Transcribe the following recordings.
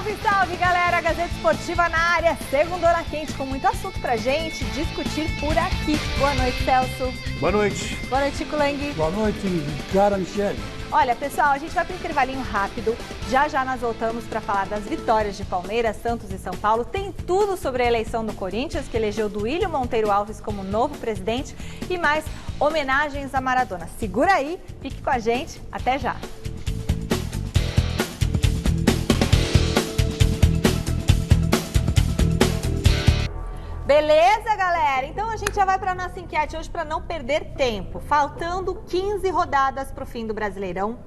Salve, salve, galera! Gazeta Esportiva na área, segundona quente com muito assunto pra gente discutir por aqui. Boa noite, Celso. Boa noite. Boa noite, Chico Lang. Boa noite, cara Michele. Olha, pessoal, a gente vai para um intervalinho rápido. Já nós voltamos para falar das vitórias de Palmeiras, Santos e São Paulo. Tem tudo sobre a eleição do Corinthians, que elegeu Duílio Monteiro Alves como novo presidente, e mais homenagens a Maradona. Segura aí, fique com a gente. Até já. Beleza, galera? Então a gente já vai para a nossa enquete hoje para não perder tempo. Faltando 15 rodadas para o fim do Brasileirão,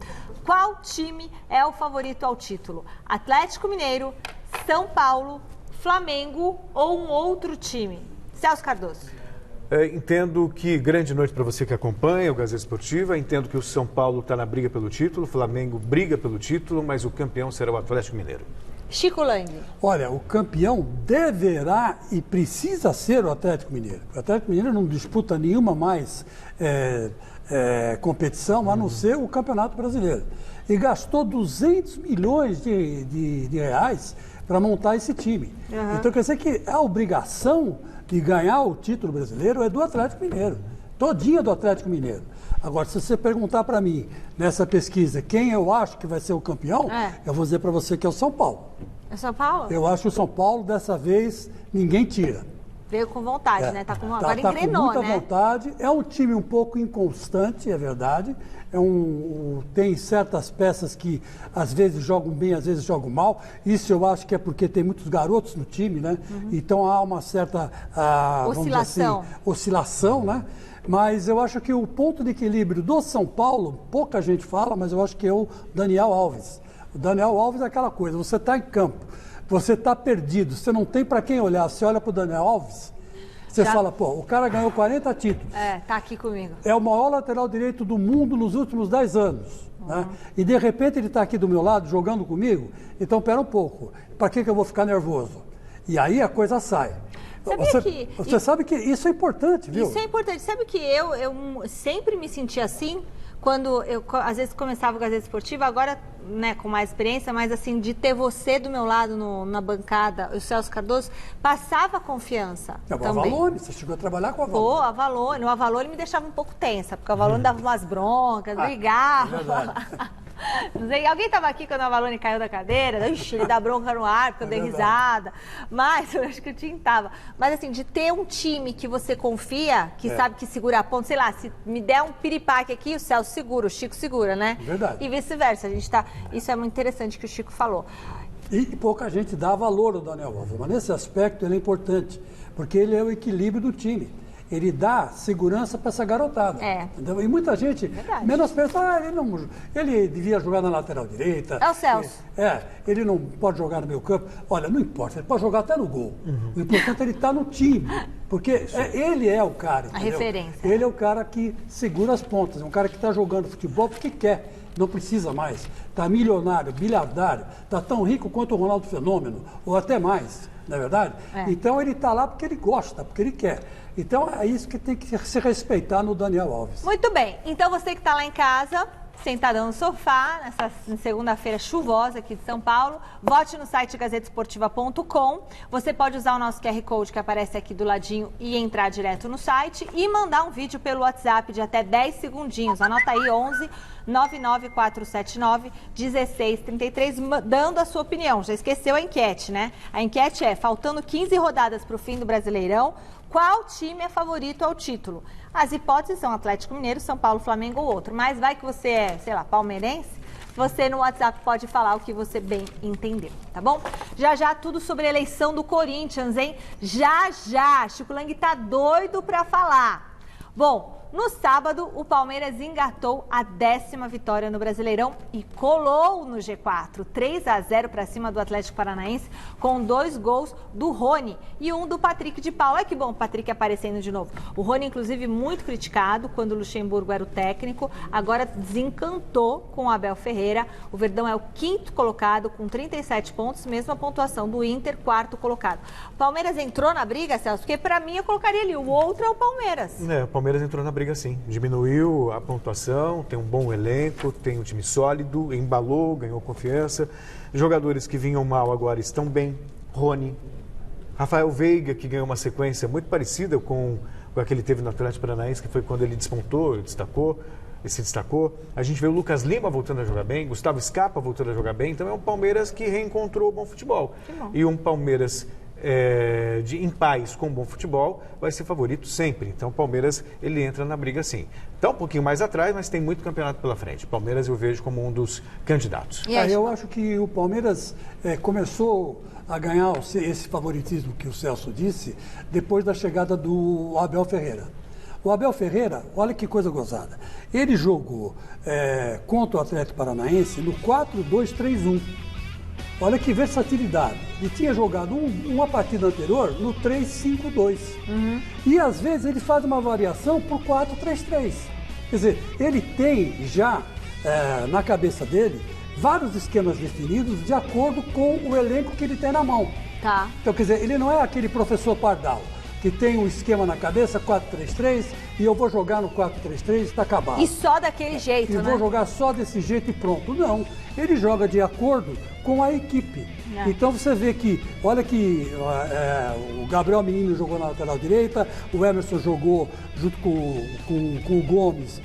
qual time é o favorito ao título? Atlético Mineiro, São Paulo, Flamengo ou um outro time? Celso Cardoso. Entendo que grande noite para você que acompanha o Gazeta Esportiva. Entendo que o São Paulo está na briga pelo título, o Flamengo briga pelo título, mas o campeão será o Atlético Mineiro. Chico Lang. Olha, o campeão deverá e precisa ser o Atlético Mineiro. O Atlético Mineiro não disputa nenhuma mais competição, a não ser o Campeonato Brasileiro. E gastou 200 milhões de reais para montar esse time. Uhum. Então quer dizer que a obrigação de ganhar o título brasileiro é do Atlético Mineiro. Todinha do Atlético Mineiro. Agora, se você perguntar para mim, nessa pesquisa, quem eu acho que vai ser o campeão, eu vou dizer para você que é o São Paulo. É São Paulo? Eu acho que o São Paulo, dessa vez, ninguém tira. Veio com vontade, né? Agora engrenou, com muita vontade. É um time um pouco inconstante, é verdade. Tem certas peças que às vezes jogam bem, às vezes jogam mal. Isso eu acho que é porque tem muitos garotos no time, né? Uhum. Então há uma certa oscilação, né? Mas eu acho que o ponto de equilíbrio do São Paulo, pouca gente fala, mas eu acho que é o Daniel Alves. O Daniel Alves é aquela coisa, você está em campo, você está perdido, você não tem para quem olhar, você olha para o Daniel Alves, você fala, pô, o cara ganhou 40 títulos. Tá aqui comigo. É o maior lateral direito do mundo nos últimos 10 anos. Uhum. Né? E de repente ele está aqui do meu lado, jogando comigo, então pera um pouco, para que eu vou ficar nervoso? E aí a coisa sai. Você sabe que isso é importante, viu? Isso é importante. Sabe que eu sempre me senti assim, quando eu, às vezes, começava o Gazeta Esportiva, agora, né, com mais experiência, mas assim, de ter você do meu lado na bancada, o Celso Cardoso, passava confiança também. O Avalone, você chegou a trabalhar com o Avalone. Pô, Avalone. O Avalone me deixava um pouco tensa, porque o Avalone dava umas broncas, brigava. É verdade. Não sei, alguém estava aqui quando o Avalone caiu da cadeira? Ixi, ele dá bronca no ar, porque eu dei risada. Mas, eu acho que o time estava. Mas, assim, de ter um time que você confia, que sabe que segura a ponta, sei lá, se me der um piripaque aqui, o Celso segura, o Chico segura, né? Verdade. E vice-versa. Isso é muito interessante que o Chico falou. E pouca gente dá valor ao Daniel Alves, mas nesse aspecto ele é importante, porque ele é o equilíbrio do time. Ele dá segurança para essa garotada. Entendeu? E muita gente menospreza, ele devia jogar na lateral direita. É o Celso. Ele não pode jogar no meio campo. Olha, não importa, ele pode jogar até no gol. Uhum. O importante é ele estar no time, porque ele é o cara, entendeu? A referência. Ele é o cara que segura as pontas, é um cara que está jogando futebol porque quer. Não precisa mais. Está milionário, bilhardário, está tão rico quanto o Ronaldo Fenômeno, ou até mais, não é verdade? Então ele está lá porque ele gosta, porque ele quer. Então é isso que tem que se respeitar no Daniel Alves. Muito bem. Então você que está lá em casa, sentadão no sofá, nessa segunda-feira chuvosa aqui de São Paulo, vote no site gazetesportiva.com. Você pode usar o nosso QR Code que aparece aqui do ladinho e entrar direto no site e mandar um vídeo pelo WhatsApp de até 10 segundinhos. Anota aí 11 99479 1633, dando a sua opinião. Já esqueceu a enquete, né? A enquete é, faltando 15 rodadas para o fim do Brasileirão, qual time é favorito ao título? As hipóteses são Atlético Mineiro, São Paulo, Flamengo ou outro. Mas vai que você é, sei lá, palmeirense, você no WhatsApp pode falar o que você bem entendeu, tá bom? Já tudo sobre a eleição do Corinthians, hein? Já. Chico Lang tá doido pra falar. Bom, no sábado, o Palmeiras engatou a 10ª vitória no Brasileirão e colou no G4, 3-0 para cima do Atlético Paranaense, com 2 gols do Rony e um do Patrick de Paula. Olha que bom o Patrick aparecendo de novo. O Rony, inclusive, muito criticado quando o Luxemburgo era o técnico, agora desencantou com o Abel Ferreira. O Verdão é o 5º colocado com 37 pontos, mesma pontuação do Inter, 4º colocado. O Palmeiras entrou na briga, Celso, porque para mim eu colocaria ali, o outro é o Palmeiras. O Palmeiras entrou na briga. briga sim. Diminuiu a pontuação, tem um bom elenco, tem um time sólido, embalou, ganhou confiança. Jogadores que vinham mal agora estão bem. Rony, Rafael Veiga, que ganhou uma sequência muito parecida com a que ele teve no Atlético Paranaense, que foi quando ele despontou, se destacou. A gente vê o Lucas Lima voltando a jogar bem, Gustavo Scarpa voltando a jogar bem. Então é um Palmeiras que reencontrou o bom futebol. E um Palmeiras em paz com bom futebol vai ser favorito sempre. Então o Palmeiras ele entra na briga sim. Está um pouquinho mais atrás, mas tem muito campeonato pela frente. Palmeiras eu vejo como um dos candidatos. Eu acho que o Palmeiras começou a ganhar esse favoritismo que o Celso disse depois da chegada do Abel Ferreira. O Abel Ferreira, olha que coisa gozada, ele jogou contra o Atlético Paranaense no 4-2-3-1. Olha que versatilidade. Ele tinha jogado uma partida anterior no 3-5-2. E às vezes ele faz uma variação por 4-3-3. Quer dizer, ele tem já na cabeça dele vários esquemas definidos de acordo com o elenco que ele tem na mão. Tá. Então, quer dizer, ele não é aquele professor Pardal que tem um esquema na cabeça, 4-3-3, e eu vou jogar no 4-3-3 e está acabado. E só daquele jeito, né? E vou jogar só desse jeito e pronto. Não, ele joga de acordo com a equipe. Então você vê que, olha que o Gabriel Menino jogou na lateral direita, o Emerson jogou junto com o Gomes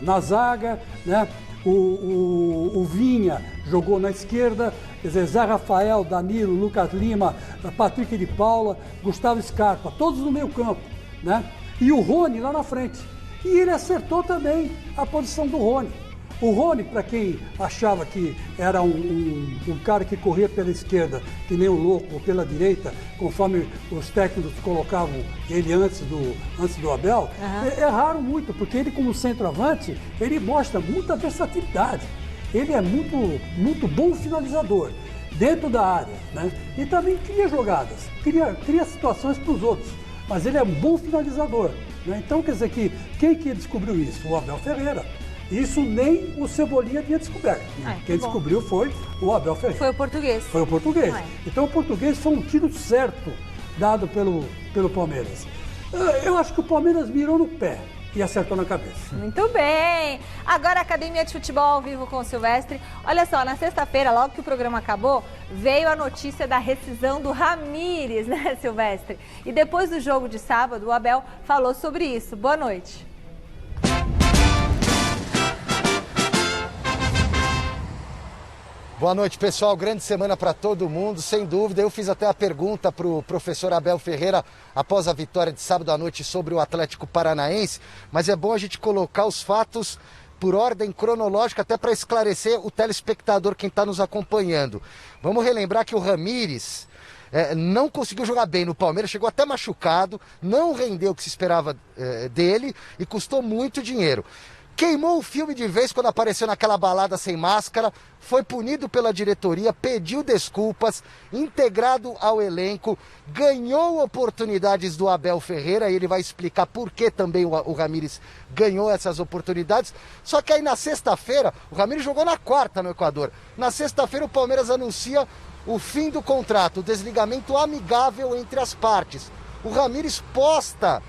na zaga, né? O Vinha jogou na esquerda, quer dizer, Zé Rafael, Danilo, Lucas Lima, Patrick de Paula, Gustavo Scarpa, todos no meio campo, né? E o Rony lá na frente. E ele acertou também a posição do Rony. O Rony, para quem achava que era um cara que corria pela esquerda, que nem um louco, ou pela direita, conforme os técnicos colocavam ele antes do Abel, erraram muito, porque ele como centroavante, ele mostra muita versatilidade. Ele é muito bom finalizador, dentro da área, né? E também cria jogadas, cria situações para os outros, mas ele é um bom finalizador, né? Então, quer dizer que quem que descobriu isso? O Abel Ferreira. Isso nem o Cebolinha tinha descoberto. Quem descobriu foi o Abel Ferreira. Foi o português. Foi o português. Então o português foi um tiro certo dado pelo Palmeiras. Eu acho que o Palmeiras mirou no pé e acertou na cabeça. Muito bem. Agora a Academia de Futebol ao vivo com o Silvestre. Olha só, na sexta-feira, logo que o programa acabou, veio a notícia da rescisão do Ramires, né, Silvestre? E depois do jogo de sábado, o Abel falou sobre isso. Boa noite. Boa noite, pessoal. Grande semana para todo mundo, sem dúvida. Eu fiz até a pergunta para o professor Abel Ferreira após a vitória de sábado à noite sobre o Atlético Paranaense, mas é bom a gente colocar os fatos por ordem cronológica até para esclarecer o telespectador, quem está nos acompanhando. Vamos relembrar que o Ramires não conseguiu jogar bem no Palmeiras, chegou até machucado, não rendeu o que se esperava dele e custou muito dinheiro. Queimou o filme de vez quando apareceu naquela balada sem máscara, foi punido pela diretoria, pediu desculpas, integrado ao elenco, ganhou oportunidades do Abel Ferreira, e ele vai explicar por que também o Ramires ganhou essas oportunidades. Só que aí na sexta-feira, o Ramires jogou na quarta no Equador, na sexta-feira o Palmeiras anuncia o fim do contrato, o desligamento amigável entre as partes. O Ramires posta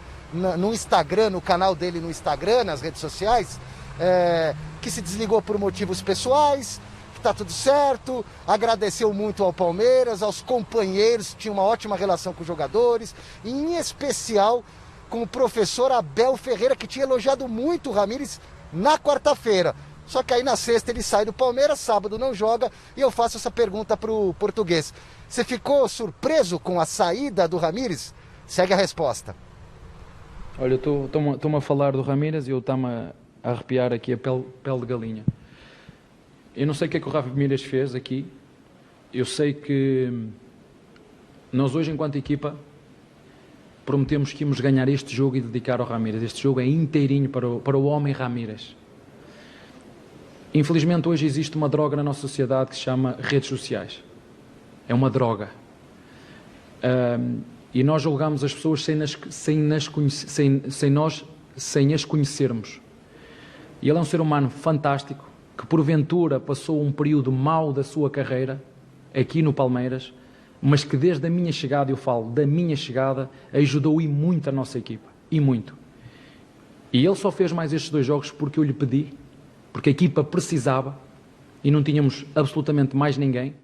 no Instagram, no canal dele no Instagram, nas redes sociais, que se desligou por motivos pessoais, que está tudo certo, agradeceu muito ao Palmeiras, aos companheiros, tinha uma ótima relação com os jogadores, e em especial com o professor Abel Ferreira, que tinha elogiado muito o Ramires na quarta-feira. Só que aí na sexta ele sai do Palmeiras, sábado não joga, e eu faço essa pergunta para o português. Você ficou surpreso com a saída do Ramires? Segue a resposta. Olha, estou-me a falar do Ramires e eu estou-me a arrepiar aqui a pele de galinha. Eu não sei o que é que o Ramires fez aqui. Eu sei que nós hoje, enquanto equipa, prometemos que íamos ganhar este jogo e dedicar ao Ramires. Este jogo é inteirinho para o homem Ramires. Infelizmente hoje existe uma droga na nossa sociedade que se chama redes sociais. É uma droga. E nós julgamos as pessoas sem as conhecermos. E ele é um ser humano fantástico, que porventura passou um período mau da sua carreira, aqui no Palmeiras, mas que desde a minha chegada, eu falo da minha chegada, ajudou e muito a nossa equipa. E muito. E ele só fez mais estes 2 jogos porque eu lhe pedi, porque a equipa precisava e não tínhamos absolutamente mais ninguém.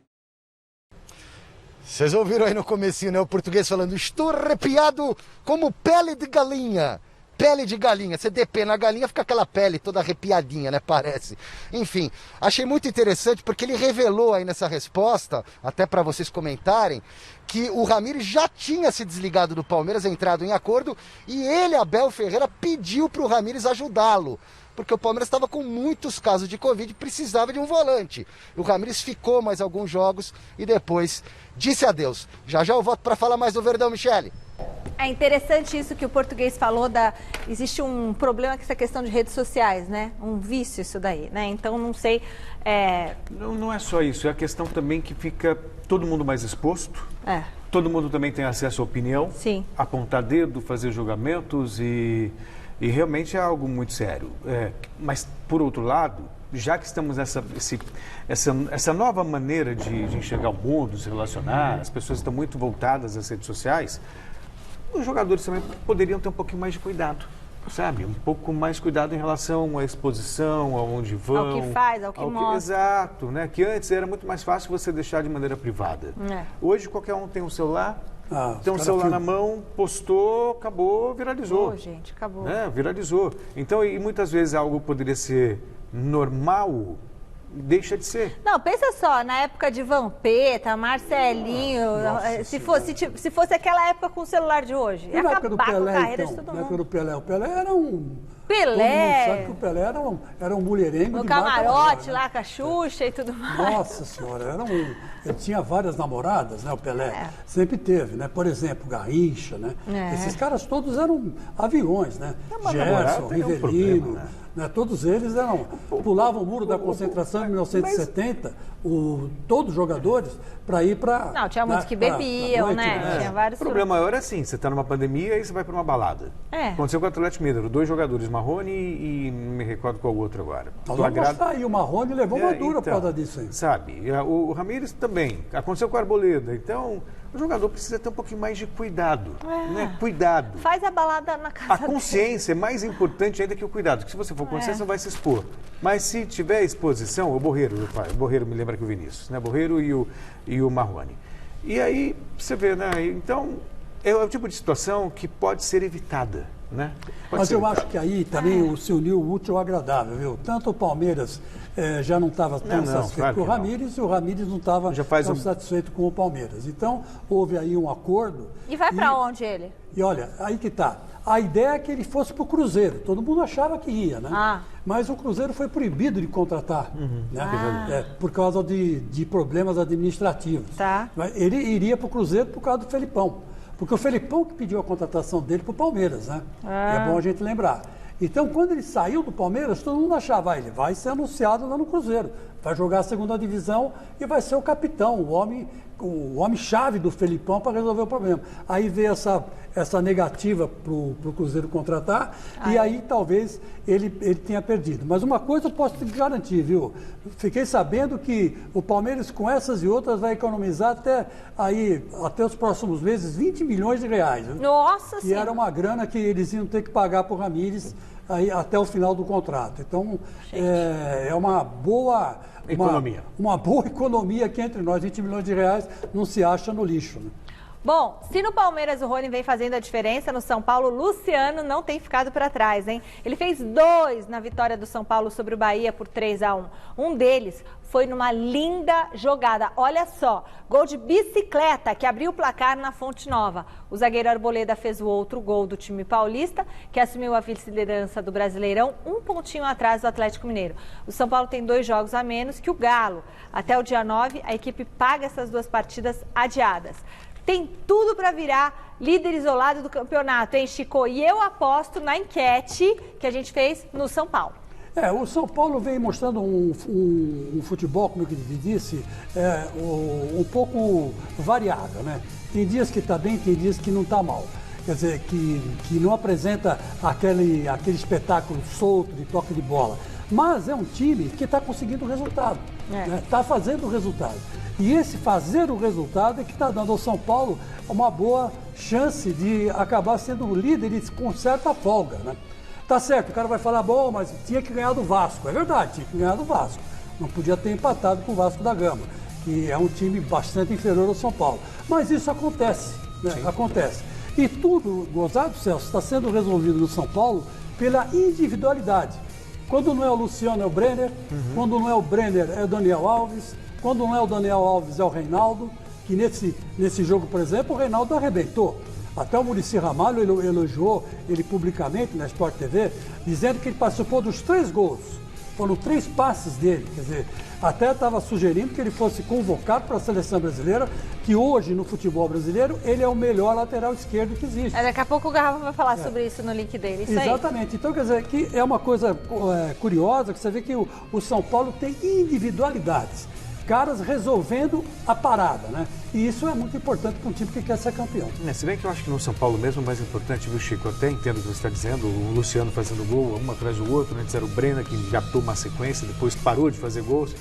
Vocês ouviram aí no comecinho, né? O português falando, estou arrepiado como pele de galinha. Pele de galinha, você depena na galinha, fica aquela pele toda arrepiadinha, né? Parece. Enfim, achei muito interessante porque ele revelou aí nessa resposta, até para vocês comentarem, que o Ramires já tinha se desligado do Palmeiras, entrado em acordo, e ele, Abel Ferreira, pediu para o Ramires ajudá-lo. Porque o Palmeiras estava com muitos casos de Covid e precisava de um volante. O Ramires ficou mais alguns jogos e depois disse adeus. Já já eu volto para falar mais do Verdão, Michele. É interessante isso que o português falou, existe um problema com essa questão de redes sociais, né? Um vício isso daí, né? Então, não sei... Não é só isso, é a questão também que fica todo mundo mais exposto. Todo mundo também tem acesso à opinião. Sim. Apontar dedo, fazer julgamentos e realmente é algo muito sério. Mas, por outro lado, já que estamos essa nova maneira de enxergar o mundo, se relacionar, as pessoas estão muito voltadas às redes sociais, os jogadores também poderiam ter um pouquinho mais de cuidado, sabe? Um pouco mais cuidado em relação à exposição, aonde vão. Ao que faz, ao que mostra. Exato, né? Que antes era muito mais fácil você deixar de maneira privada. Hoje qualquer um tem um celular, tem um celular na mão, postou, acabou, viralizou. Gente, acabou. Viralizou. Então, e muitas vezes algo poderia ser normal, deixa de ser. Não, pensa só, na época de Vampeta, Marcelinho, se fosse aquela época com o celular de hoje, ia acabar com a carreira de todo mundo. Na época do Pelé, o Pelé era um... Pelé! Todo mundo sabe que o Pelé era um mulherengo no de camarote lá com a Xuxa e tudo mais. Nossa Senhora, ele tinha várias namoradas, né, o Pelé. Sempre teve, né? Por exemplo, Garrincha, né? Esses caras todos eram aviões, né? Gerson, Rivelino, né? Todos eles pulavam o muro da concentração em 1970, todos os jogadores, para ir para... Não, tinha muitos que bebiam, né? Tinha vários... O problema maior é assim, você está numa pandemia e você vai para uma balada. Aconteceu com o Atlético Mineiro, 2 jogadores, Marrone e não me recordo qual o outro agora. Aí o Marrone levou uma dura por causa disso aí. Sabe, o Ramires também, aconteceu com o Arboleda, então... O jogador precisa ter um pouquinho mais de cuidado, né? Cuidado. Faz a balada na casa A consciência é mais importante ainda que o cuidado, porque se você for consciente, você vai se expor. Mas se tiver exposição, o Borreiro me lembra que o Vinícius, né? Borreiro e o Marrone. E aí, você vê, né? Então, é o tipo de situação que pode ser evitada, né? Mas eu acho que aí também se uniu o útil ao agradável, viu? Tanto o Palmeiras já não estava tão satisfeito com o Ramires e o Ramires não estava tão satisfeito com o Palmeiras. Então, houve aí um acordo. E vai para onde ele? E olha, aí que tá. A ideia é que ele fosse para o Cruzeiro. Todo mundo achava que ia, né? Mas o Cruzeiro foi proibido de contratar, né? Por causa de problemas administrativos. Ele iria para o Cruzeiro por causa do Felipão. Porque o Felipão que pediu a contratação dele para o Palmeiras, né? É bom a gente lembrar. Então, quando ele saiu do Palmeiras, todo mundo achava, ele vai ser anunciado lá no Cruzeiro, vai jogar a segunda divisão e vai ser o capitão, o homem-chave do Felipão para resolver o problema. Aí veio essa negativa para o Cruzeiro contratar e aí talvez ele tenha perdido. Mas uma coisa eu posso te garantir, viu? Fiquei sabendo que o Palmeiras com essas e outras vai economizar até os próximos meses 20 milhões de reais. Viu? Nossa Senhora! E era uma grana que eles iam ter que pagar para o Ramires aí, até o final do contrato. Então, é uma boa... Economia. Uma boa economia aqui entre nós. 20 milhões de reais não se acha no lixo. Né? Bom, se no Palmeiras o Rony vem fazendo a diferença, no São Paulo, Luciano não tem ficado para trás, hein? Ele fez 2 na vitória do São Paulo sobre o Bahia por 3-1. Um deles foi numa linda jogada. Olha só, gol de bicicleta que abriu o placar na Fonte Nova. O zagueiro Arboleda fez o outro gol do time paulista, que assumiu a vice-liderança do Brasileirão, 1 pontinho atrás do Atlético Mineiro. O São Paulo tem 2 jogos a menos que o Galo. Até o dia 9, a equipe paga essas 2 partidas adiadas. Tem tudo para virar líder isolado do campeonato, hein, Chico? E eu aposto na enquete que a gente fez no São Paulo. O São Paulo vem mostrando um futebol, como eu disse, um pouco variado, né? Tem dias que está bem, tem dias que não está mal. Quer dizer, que não apresenta aquele espetáculo solto de toque de bola. Mas é um time que está conseguindo resultado, está fazendo o resultado. E esse fazer o resultado é que está dando ao São Paulo uma boa chance de acabar sendo líder com certa folga, né? Tá certo, o cara vai falar, bom, mas tinha que ganhar do Vasco. É verdade, tinha que ganhar do Vasco. Não podia ter empatado com o Vasco da Gama, que é um time bastante inferior ao São Paulo. Mas isso acontece, né? Acontece. E tudo, gozado, Celso, está sendo resolvido no São Paulo pela individualidade. Quando não é o Luciano, é o Brenner. Quando não é o Brenner, é o Daniel Alves. Quando não é o Daniel Alves, é o Reinaldo. Que nesse jogo, por exemplo, o Reinaldo arrebentou. Até o Muricy Ramalho elogiou ele publicamente na Sport TV, dizendo que ele participou dos 3 gols. Foram 3 passes dele. Quer dizer, até estava sugerindo que ele fosse convocado para a seleção brasileira, que hoje, no futebol brasileiro, ele é o melhor lateral esquerdo que existe. Daqui a pouco o Garrafa vai falar sobre isso no link dele. Isso Exatamente. Aí. Então, quer dizer, que é uma coisa curiosa, que você vê que o São Paulo tem individualidades. Caras resolvendo a parada, né? E isso é muito importante para um time que quer ser campeão. Se bem que eu acho que no São Paulo mesmo é mais importante, viu, Chico? Eu até entendo o que você está dizendo, o Luciano fazendo gol, um atrás do outro, antes era o Brenner que engatou uma sequência, depois parou de fazer gols.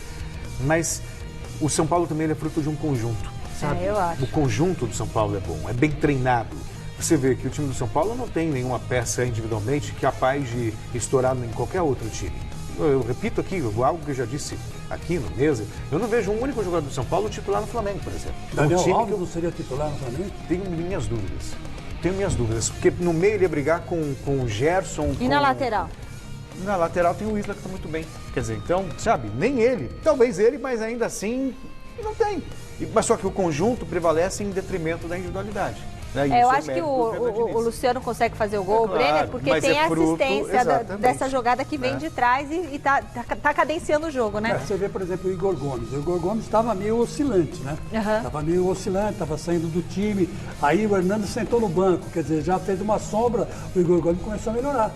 Mas o São Paulo também é fruto de um conjunto, sabe? Eu acho. O conjunto do São Paulo é bom, é bem treinado. Você vê que o time do São Paulo não tem nenhuma peça individualmente capaz de estourar em qualquer outro time. Eu repito aqui, algo que eu já disse aqui no mesa, eu não vejo um único jogador do São Paulo titular no Flamengo, por exemplo. Daniel Alves não seria titular no Flamengo? Tenho minhas dúvidas. Porque no meio ele ia brigar com o Gerson. E na lateral? Na lateral tem o Isla que está muito bem. Quer dizer, então, sabe, nem ele. Talvez ele, mas ainda assim não tem. Mas só que o conjunto prevalece em detrimento da individualidade. Né? Eu acho que o Luciano consegue fazer o gol, o Brenner, porque tem a assistência dessa jogada que vem de trás e tá cadenciando o jogo, né? Você vê, por exemplo, o Igor Gomes. O Igor Gomes estava meio oscilante, né? Estava meio oscilante, estava saindo do time. Aí o Hernando sentou no banco, quer dizer, já fez uma sombra, o Igor Gomes começou a melhorar.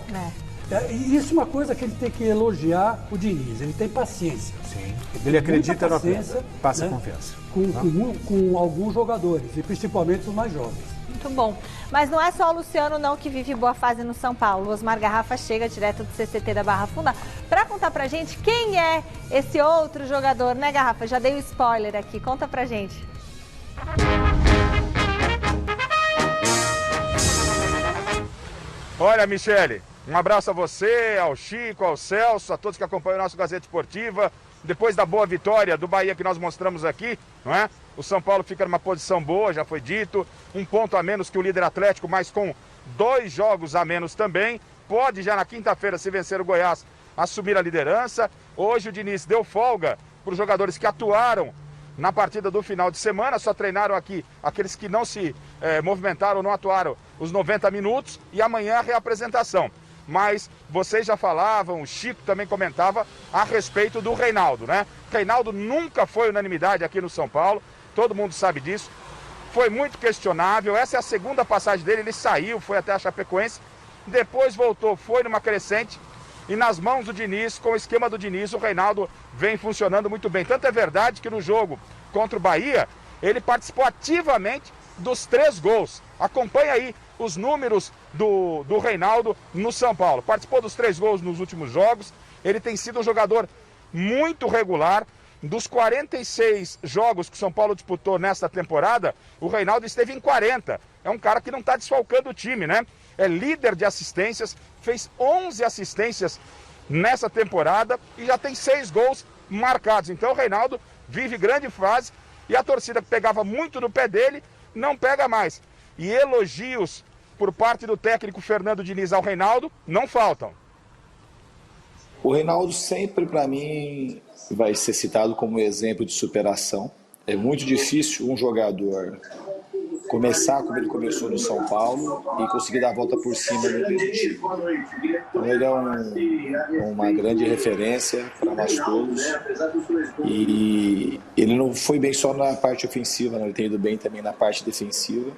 E isso é uma coisa que ele tem que elogiar o Diniz, ele tem paciência. Sim. Ele acredita na paciência, passa confiança. Com alguns jogadores, e principalmente os mais jovens. Muito bom. Mas não é só o Luciano não que vive boa fase no São Paulo. O Osmar Garrafa chega direto do CCT da Barra Funda para contar pra gente quem é esse outro jogador, né, Garrafa? Já dei o spoiler aqui. Conta pra gente. Olha, Michele, um abraço a você, ao Chico, ao Celso, a todos que acompanham o nosso Gazeta Esportiva. Depois da boa vitória do Bahia que nós mostramos aqui, não é? O São Paulo fica numa posição boa, já foi dito, 1 ponto a menos que o líder Atlético, mas com 2 jogos a menos também. Pode já na quinta-feira, se vencer o Goiás, assumir a liderança. Hoje o Diniz deu folga para os jogadores que atuaram na partida do final de semana, só treinaram aqui aqueles que não se movimentaram, não atuaram os 90 minutos e amanhã a reapresentação. Mas vocês já falavam, o Chico também comentava a respeito do Reinaldo, né? Reinaldo nunca foi unanimidade aqui no São Paulo, todo mundo sabe disso. Foi muito questionável, essa é a segunda passagem dele, ele saiu, foi até a Chapecoense, depois voltou, foi numa crescente e nas mãos do Diniz, com o esquema do Diniz, o Reinaldo vem funcionando muito bem. Tanto é verdade que no jogo contra o Bahia, ele participou ativamente dos 3 gols. Acompanha aí os números do Reinaldo no São Paulo. Participou dos 3 gols nos últimos jogos. Ele tem sido um jogador muito regular. Dos 46 jogos que o São Paulo disputou nesta temporada, o Reinaldo esteve em 40. É um cara que não está desfalcando o time, né? É líder de assistências, fez 11 assistências nessa temporada e já tem 6 gols marcados. Então o Reinaldo vive grande fase e a torcida que pegava muito no pé dele não pega mais. E elogios por parte do técnico Fernando Diniz ao Reinaldo não faltam. O Reinaldo sempre, para mim, vai ser citado como exemplo de superação. É muito difícil um jogador começar como ele começou no São Paulo e conseguir dar a volta por cima no mesmo time. Então ele é uma grande referência para nós todos. E ele não foi bem só na parte ofensiva, não. Ele tem ido bem também na parte defensiva.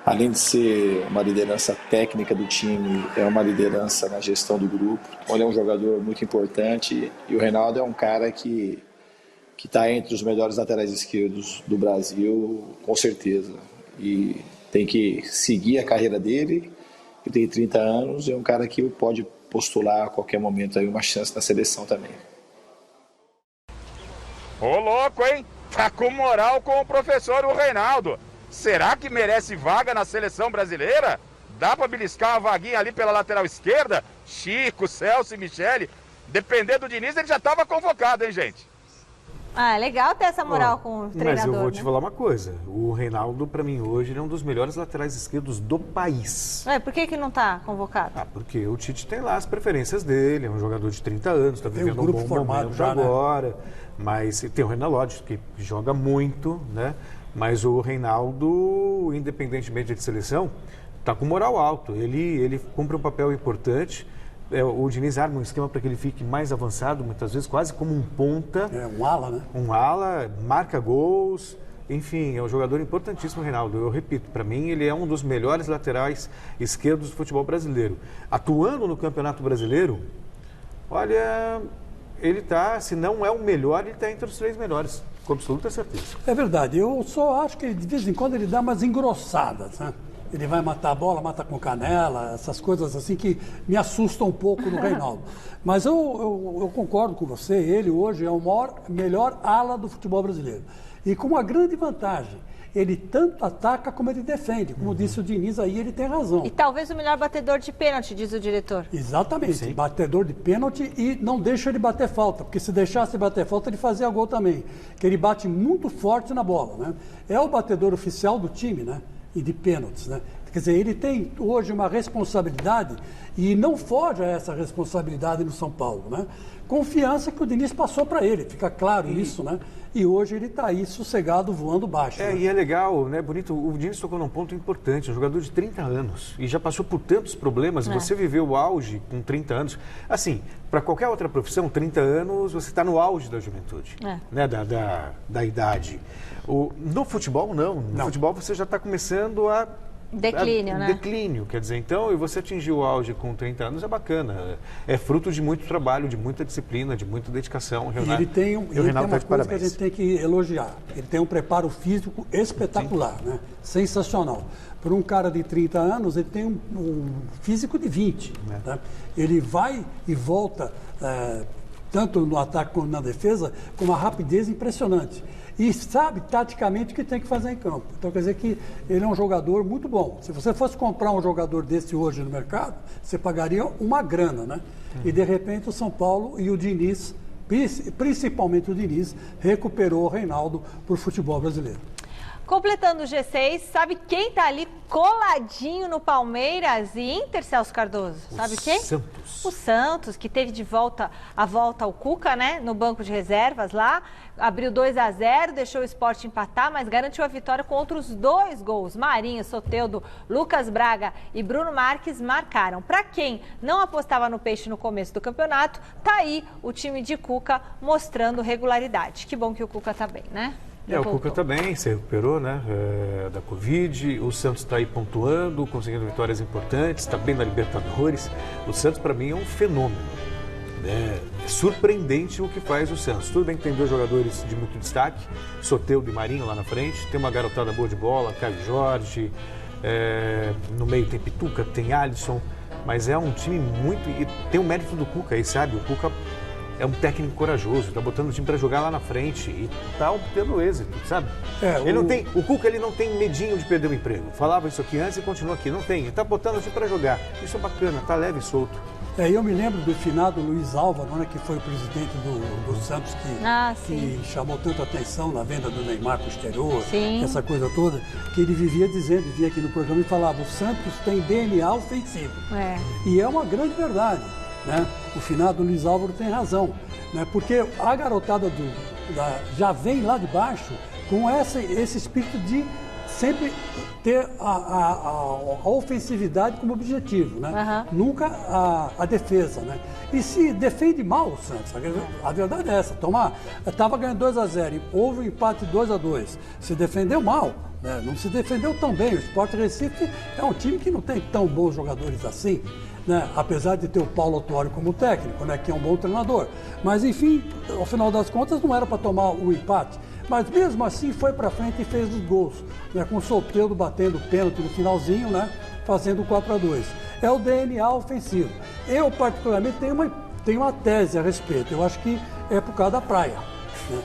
Além de ser uma liderança técnica do time, é uma liderança na gestão do grupo. Então, ele é um jogador muito importante e o Reinaldo é um cara que está entre os melhores laterais esquerdos do Brasil, com certeza. E tem que seguir a carreira dele. Ele tem 30 anos e é um cara que pode postular a qualquer momento aí uma chance na seleção também. Ô louco, hein? Tá com moral com o professor o Reinaldo. Será que merece vaga na seleção brasileira? Dá para beliscar uma vaguinha ali pela lateral esquerda? Chico, Celso e Michele, depender do Diniz, ele já estava convocado, hein, gente? Ah, é legal ter essa moral com o treinador. Mas eu vou te né? falar uma coisa. O Reinaldo, para mim, hoje, ele é um dos melhores laterais esquerdos do país. Por que não está convocado? Porque o Tite tem lá as preferências dele, é um jogador de 30 anos, está vivendo um grupo bom formado momento já, agora. Né? Mas tem o Renan Lodge, que joga muito, né? Mas o Reinaldo, independentemente de seleção, está com moral alto. Ele cumpre um papel importante. O Diniz arma um esquema para que ele fique mais avançado, muitas vezes quase como um ponta. Um ala, né? Um ala, marca gols. Enfim, é um jogador importantíssimo, Reinaldo. Eu repito, para mim ele é um dos melhores laterais esquerdos do futebol brasileiro. Atuando no Campeonato Brasileiro, olha, ele está, se não é o melhor, ele está entre os 3 melhores, com absoluta certeza. É verdade, eu só acho que de vez em quando ele dá umas engrossadas, né? Ele vai matar a bola, mata com canela, essas coisas assim que me assustam um pouco no Reinaldo. Mas eu concordo com você, ele hoje é o melhor ala do futebol brasileiro. E com uma grande vantagem, ele tanto ataca como ele defende. Como disse o Diniz aí, ele tem razão. E talvez o melhor batedor de pênalti, diz o diretor. Exatamente, sim. Batedor de pênalti e não deixa ele bater falta, porque se deixasse bater falta ele fazia gol também, que ele bate muito forte na bola, né? É o batedor oficial do time, né? E de pênaltis, né? Quer dizer, ele tem hoje uma responsabilidade e não foge a essa responsabilidade no São Paulo, né? Confiança que o Diniz passou para ele, fica claro isso, né? E hoje ele está aí sossegado, voando baixo. Né? E é legal, né? Bonito, o Diniz tocou num ponto importante, um jogador de 30 anos e já passou por tantos problemas, você viveu o auge com 30 anos. Assim, para qualquer outra profissão, 30 anos, você está no auge da juventude, né? Da idade. No futebol, não. No futebol você já está começando a... Declínio, né? Declínio, quer dizer, então, e você atingir o auge com 30 anos é bacana. É fruto de muito trabalho, de muita disciplina, de muita dedicação. E ele tem uma coisa que a gente tem que elogiar. Ele tem um preparo físico espetacular, né? Sensacional. Por um cara de 30 anos, ele tem um físico de 20. Né? Ele vai e volta, tanto no ataque como na defesa, com uma rapidez impressionante. E sabe taticamente o que tem que fazer em campo. Então quer dizer que ele é um jogador muito bom. Se você fosse comprar um jogador desse hoje no mercado, você pagaria uma grana, né? E de repente o São Paulo e o Diniz, principalmente o Diniz, recuperou o Reinaldo para o futebol brasileiro. Completando o G6, sabe quem tá ali coladinho no Palmeiras e Inter, Celso Cardoso? Sabe quem? Santos. O Santos, que teve de volta ao Cuca, né? No banco de reservas lá. Abriu 2-0, deixou o Sport empatar, mas garantiu a vitória com outros 2 gols. Marinho, Soteldo, Lucas Braga e Bruno Marques marcaram. Para quem não apostava no Peixe no começo do campeonato, tá aí o time de Cuca mostrando regularidade. Que bom que o Cuca tá bem, né? O Cuca também se recuperou, né, da Covid. O Santos está aí pontuando, conseguindo vitórias importantes, está bem na Libertadores. O Santos, para mim, é um fenômeno. É surpreendente o que faz o Santos. Tudo bem que tem 2 jogadores de muito destaque, Soteldo e Marinho lá na frente. Tem uma garotada boa de bola, Caio Jorge. No meio tem Pituca, tem Alisson. Mas é um time muito... E tem o mérito do Cuca aí, sabe? O Cuca é um técnico corajoso, está botando o time para jogar lá na frente e está obtendo êxito, sabe? O Cuca ele não tem medinho de perder o emprego. Falava isso aqui antes e continua aqui. Não tem, ele está botando o time para jogar. Isso é bacana, está leve e solto. Eu me lembro do finado Luiz Álvaro, né, que foi o presidente do Santos, que chamou tanta atenção na venda do Neymar para o exterior, essa coisa toda, que ele vivia aqui no programa e falava: o Santos tem DNA ofensivo. E é uma grande verdade. Né? O finado Luiz Álvaro tem razão, né? Porque a garotada já vem lá de baixo com esse espírito de sempre ter a ofensividade como objetivo, né? Nunca a defesa, né? E se defende mal o Santos, a verdade é essa, estava ganhando 2-0, houve um empate 2-2, se defendeu mal, né? Não se defendeu tão bem. O Sport Recife é um time que não tem tão bons jogadores assim, né? Apesar de ter o Paulo Autuori como técnico, né? Que é um bom treinador. Mas, enfim, ao final das contas, não era para tomar o empate. Mas, mesmo assim, foi para frente e fez os gols, né? Com o Soteldo batendo o pênalti no finalzinho, né? Fazendo o 4-2. É o DNA ofensivo. Eu, particularmente, tenho uma tese a respeito. Eu acho que é por causa da praia, né?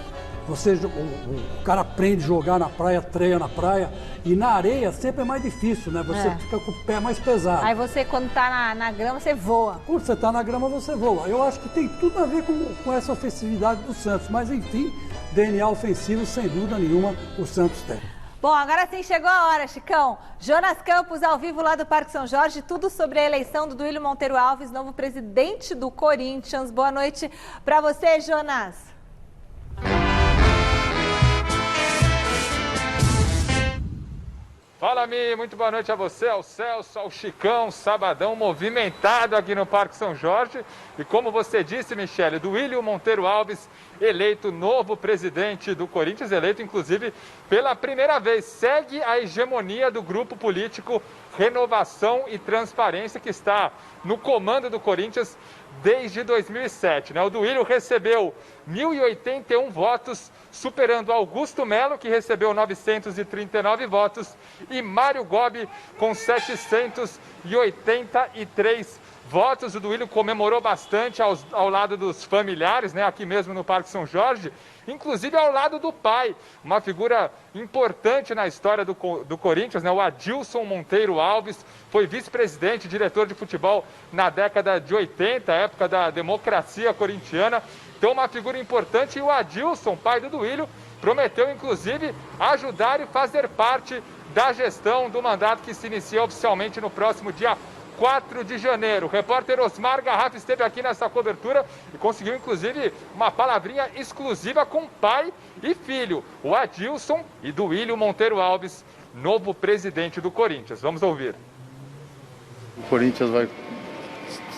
O cara aprende a jogar na praia, treina na praia, e na areia sempre é mais difícil, né? Você fica com o pé mais pesado. Aí você, quando tá na grama, você voa. Quando você tá na grama, você voa. Eu acho que tem tudo a ver com essa ofensividade do Santos, mas enfim, DNA ofensivo, sem dúvida nenhuma, o Santos tem. Bom, agora sim chegou a hora, Chicão. Jonas Campos, ao vivo lá do Parque São Jorge, tudo sobre a eleição do Duílio Monteiro Alves, novo presidente do Corinthians. Boa noite para você, Jonas. Fala, Mi, muito boa noite a você, ao Celso, ao Chicão, sabadão movimentado aqui no Parque São Jorge. E como você disse, Michele, Duílio Monteiro Alves, eleito novo presidente do Corinthians, eleito inclusive pela primeira vez, segue a hegemonia do grupo político Renovação e Transparência, que está no comando do Corinthians desde 2007. O Duílio recebeu 1.081 votos, superando Augusto Melo, que recebeu 939 votos, e Mário Gobi, com 783 votos. O Duílio comemorou bastante ao lado dos familiares, aqui mesmo no Parque São Jorge, inclusive ao lado do pai, uma figura importante na história do Corinthians, o Adilson Monteiro Alves, foi vice-presidente, diretor de futebol na década de 80, época da democracia corintiana. Então, uma figura importante, e o Adilson, pai do Duílio, prometeu, inclusive, ajudar e fazer parte da gestão do mandato que se inicia oficialmente no próximo dia 4 de janeiro. O repórter Osmar Garrafa esteve aqui nessa cobertura e conseguiu, inclusive, uma palavrinha exclusiva com pai e filho, o Adilson e Duílio Monteiro Alves, novo presidente do Corinthians. Vamos ouvir. O Corinthians vai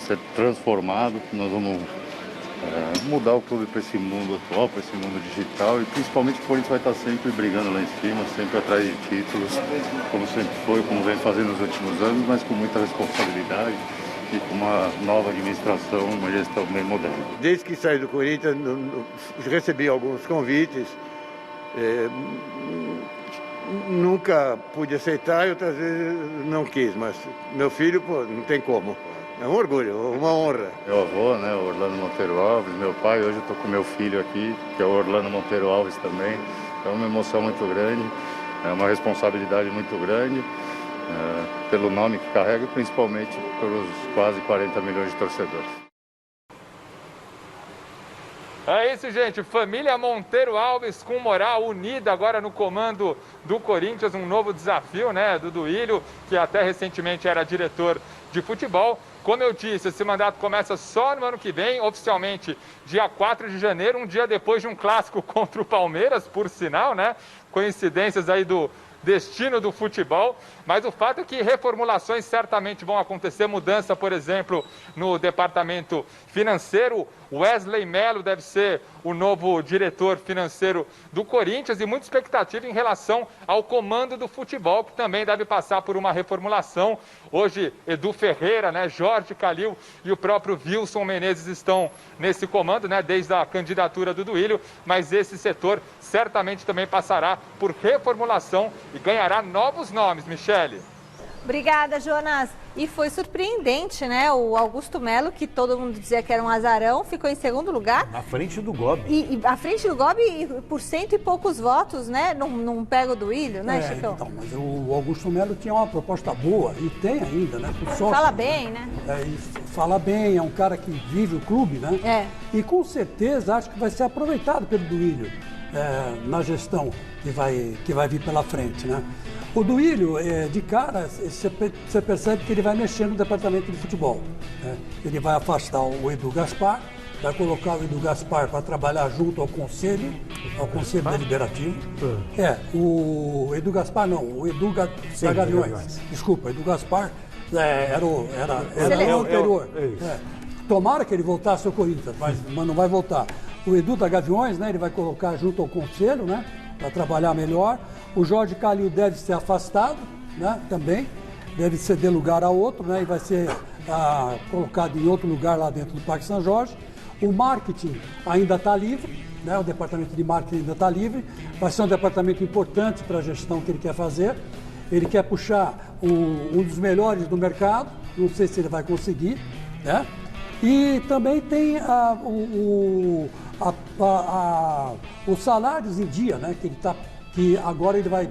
ser transformado, nós vamos mudar o clube para esse mundo atual, para esse mundo digital, e principalmente o Corinthians vai estar sempre brigando lá em cima, sempre atrás de títulos, como sempre foi, como vem fazendo nos últimos anos, mas com muita responsabilidade e com uma nova administração, uma gestão bem moderna. Desde que saí do Corinthians, recebi alguns convites, nunca pude aceitar e outras vezes não quis, mas meu filho, não tem como. É um orgulho, uma honra. Meu avô, o Orlando Monteiro Alves, meu pai, hoje eu estou com meu filho aqui, que é o Orlando Monteiro Alves também. É uma emoção muito grande, é uma responsabilidade muito grande, pelo nome que carrega e principalmente pelos quase 40 milhões de torcedores. É isso, gente. Família Monteiro Alves com moral, unida agora no comando do Corinthians. Um novo desafio, do Duílio, que até recentemente era diretor de futebol. Como eu disse, esse mandato começa só no ano que vem, oficialmente dia 4 de janeiro, um dia depois de um clássico contra o Palmeiras, por sinal, coincidências aí do destino do futebol, mas o fato é que reformulações certamente vão acontecer, mudança, por exemplo, no departamento financeiro. Wesley Melo deve ser o novo diretor financeiro do Corinthians e muita expectativa em relação ao comando do futebol, que também deve passar por uma reformulação. Hoje, Edu Ferreira, Jorge Calil e o próprio Wilson Menezes estão nesse comando, desde a candidatura do Duílio, mas esse setor certamente também passará por reformulação e ganhará novos nomes, Michele. Obrigada, Jonas. E foi surpreendente, O Augusto Melo, que todo mundo dizia que era um azarão, ficou em segundo lugar. Na frente do Gobi. E à frente do Gobi, por cento e poucos votos, Não pega o Duílio, Chicão? Então, mas o Augusto Melo tinha uma proposta boa, e tem ainda, Por sorte, fala bem, e fala bem, é um cara que vive o clube, E com certeza acho que vai ser aproveitado pelo Duílio na gestão que vai vir pela frente, O Duílio, de cara, você percebe que ele vai mexer no departamento de futebol. Ele vai afastar o Edu Gaspar, vai colocar o Edu Gaspar para trabalhar junto ao Conselho Deliberativo. O Edu Gaspar não, o Edu Gaviões. Desculpa, o Edu Gaspar era o anterior. Tomara que ele voltasse ao Corinthians, mas não vai voltar. O Edu da Gaviões, ele vai colocar junto ao Conselho, para trabalhar melhor. O Jorge Calil deve ser afastado, também, deve ceder lugar a outro, e vai ser colocado em outro lugar lá dentro do Parque São Jorge. O marketing ainda está livre, o departamento de marketing ainda está livre, vai ser um departamento importante para a gestão que ele quer fazer. Ele quer puxar um dos melhores do mercado, não sei se ele vai conseguir, E também tem os salários em dia, né? Que agora ele vai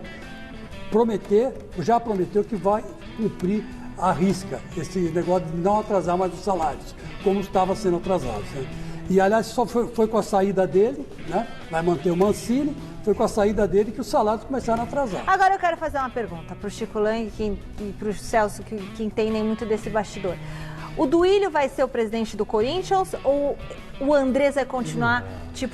já prometeu que vai cumprir à risca esse negócio de não atrasar mais os salários, como estava sendo atrasados, né? E, aliás, só foi com a saída dele, né? Vai manter o Mancini, foi com a saída dele que os salários começaram a atrasar. Agora eu quero fazer uma pergunta para o Chico Lang e para o Celso, que entendem muito desse bastidor. O Duílio vai ser o presidente do Corinthians ou o Andrés vai continuar,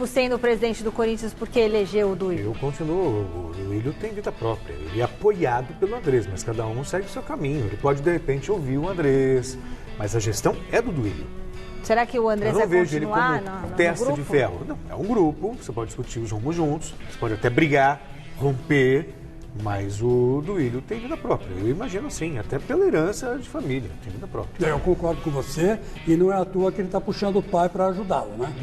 sendo o presidente do Corinthians porque elegeu o Duílio? Eu continuo, o Duílio tem vida própria, ele é apoiado pelo Andrés, mas cada um segue o seu caminho. Ele pode, de repente, ouvir o Andrés, mas a gestão é do Duílio. Será que o Andrés vai continuar como testa de ferro? Não, é um grupo, você pode discutir os rumos juntos, você pode até brigar, romper, mas o Duílio tem vida própria. Eu imagino assim, até pela herança de família, tem vida própria. Eu concordo com você, e não é à toa que ele está puxando o pai para ajudá-lo, né?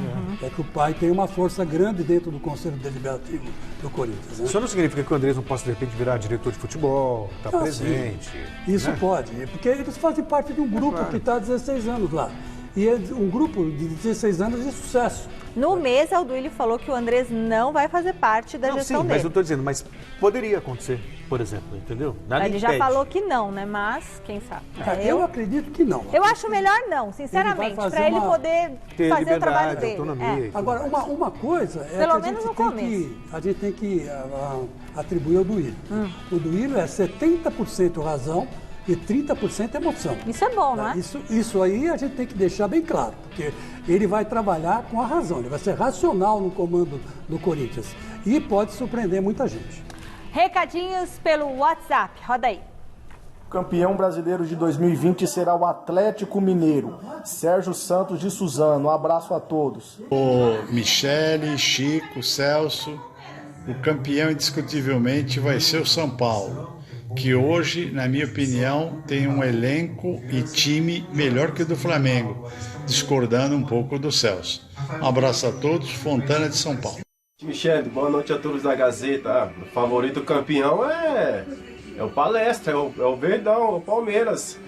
É que o pai tem uma força grande dentro do Conselho Deliberativo do Corinthians, né? Isso não significa que o Andrés não possa, de repente, virar diretor de futebol, estar presente. Sim. Isso, né? Pode, porque eles fazem parte de um grupo que está há 16 anos lá. E é um grupo de 16 anos de sucesso. No mês, o Duílio falou que o Andrés não vai fazer parte da gestão dele. Mas eu estou dizendo, mas poderia acontecer, por exemplo, entendeu? Nada Ele já falou que não, né? Mas, quem sabe? Eu acredito que não. Eu acho melhor não, sinceramente, para ele poder fazer o trabalho dele. Agora, uma coisa é pelo que menos no começo. A gente tem que atribuir ao Duílio. O Duílio é 70% razão e 30% emoção. Isso é bom, não é? Isso aí a gente tem que deixar bem claro, porque ele vai trabalhar com a razão, ele vai ser racional no comando do Corinthians e pode surpreender muita gente. Recadinhos pelo WhatsApp, roda aí. O campeão brasileiro de 2020 será o Atlético Mineiro. Sérgio Santos de Suzano, um abraço a todos. Michele, Chico, Celso, o campeão indiscutivelmente vai ser o São Paulo, que hoje, na minha opinião, tem um elenco e time melhor que o do Flamengo, discordando um pouco do Celso. Um abraço a todos, Fontana de São Paulo. Michele, boa noite a todos da Gazeta. O favorito campeão é o Palestra, é o Verdão, é o Palmeiras.